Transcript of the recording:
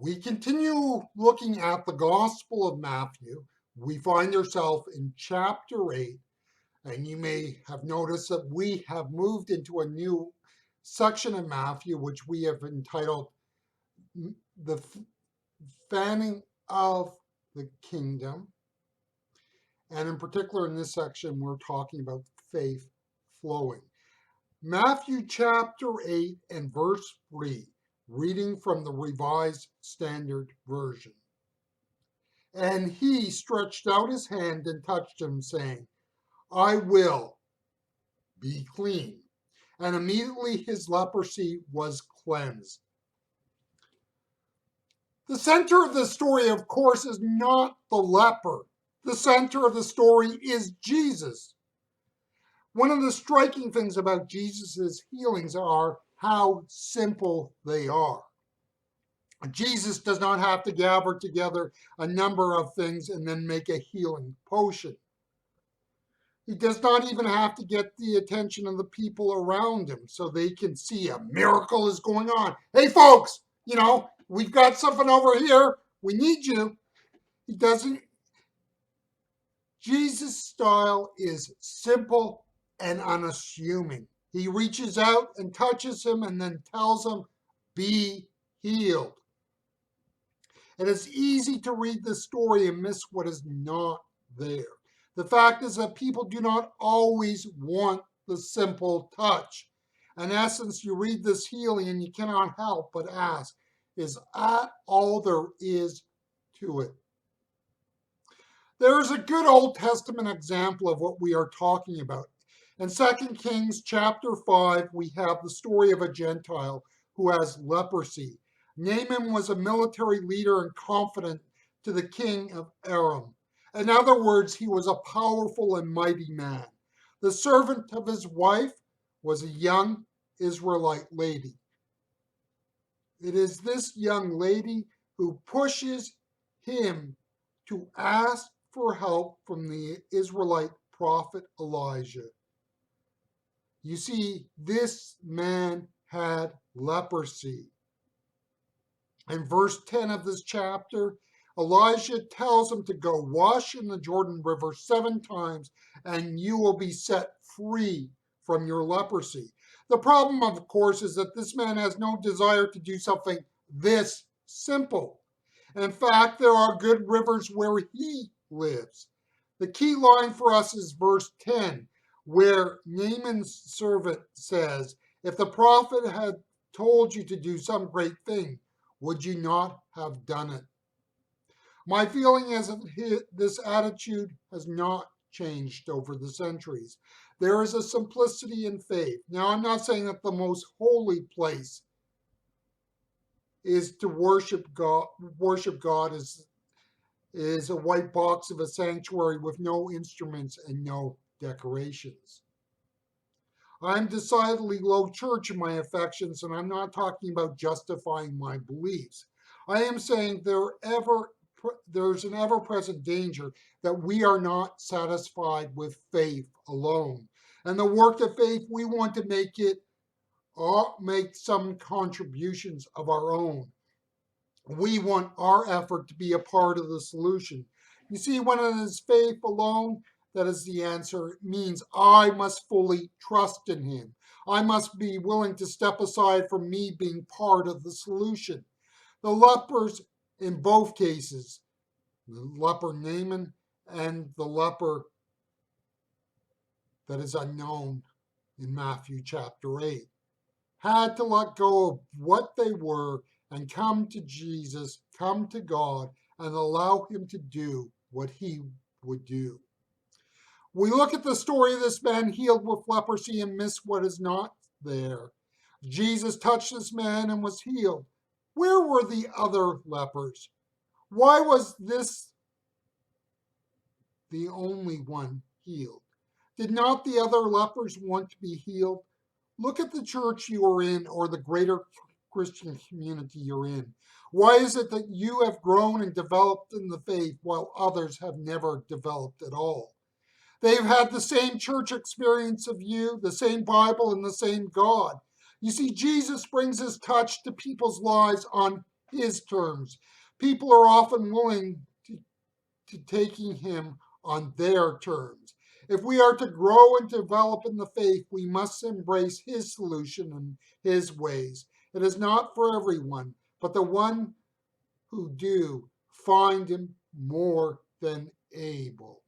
We continue looking at the Gospel of Matthew. We find ourselves in chapter 8, and you may have noticed that we have moved into a new section of Matthew, which we have entitled The Fanning of the Kingdom. And in particular, in this section, we're talking about faith flowing. Matthew chapter 8 and verse 3. Reading from the Revised Standard Version. And he stretched out his hand and touched him, saying, I will be clean. And immediately his leprosy was cleansed. The center of the story, of course, is not the leper. The center of the story is Jesus. One of the striking things about Jesus' healings are how simple they are. Jesus does not have to gather together a number of things and then make a healing potion. He does not even have to get the attention of the people around him so they can see a miracle is going on. Hey folks, we've got something over here. We need you. He doesn't. Jesus' style is simple and unassuming. He reaches out and touches him and then tells him, be healed. And it's easy to read the story and miss what is not there. The fact is that people do not always want the simple touch. In essence, you read this healing and you cannot help but ask, is that all there is to it? There is a good Old Testament example of what we are talking about. In 2 Kings chapter 5, we have the story of a Gentile who has leprosy. Naaman was a military leader and confidant to the king of Aram. In other words, he was a powerful and mighty man. The servant of his wife was a young Israelite lady. It is this young lady who pushes him to ask for help from the Israelite prophet Elijah. You see, this man had leprosy. In verse 10 of this chapter, Elijah tells him to go wash in the Jordan River 7 times and you will be set free from your leprosy. The problem, of course, is that this man has no desire to do something this simple. In fact, there are good rivers where he lives. The key line for us is verse 10, where Naaman's servant says, if the prophet had told you to do some great thing, would you not have done it? My feeling is that this attitude has not changed over the centuries. There is a simplicity in faith. Now, I'm not saying that the most holy place is to worship God. Worship God is a white box of a sanctuary with no instruments and no decorations. I'm decidedly low church in my affections, and I'm not talking about justifying my beliefs. I am saying there's an ever-present danger that we are not satisfied with faith alone. And the work of faith, we want to make some contributions of our own. We want our effort to be a part of the solution. You see, when it is faith alone, that is the answer. It means I must fully trust in him. I must be willing to step aside from me being part of the solution. The lepers in both cases, the leper Naaman and the leper that is unknown in Matthew chapter 8, had to let go of what they were and come to Jesus, come to God, and allow him to do what he would do. We look at the story of this man healed with leprosy and miss what is not there. Jesus touched this man and was healed. Where were the other lepers? Why was this the only one healed? Did not the other lepers want to be healed? Look at the church you are in or the greater Christian community you're in. Why is it that you have grown and developed in the faith while others have never developed at all? They've had the same church experience of you, the same Bible, and the same God. You see, Jesus brings his touch to people's lives on his terms. People are often willing to taking him on their terms. If we are to grow and develop in the faith, we must embrace his solution and his ways. It is not for everyone, but the one who do find him more than able.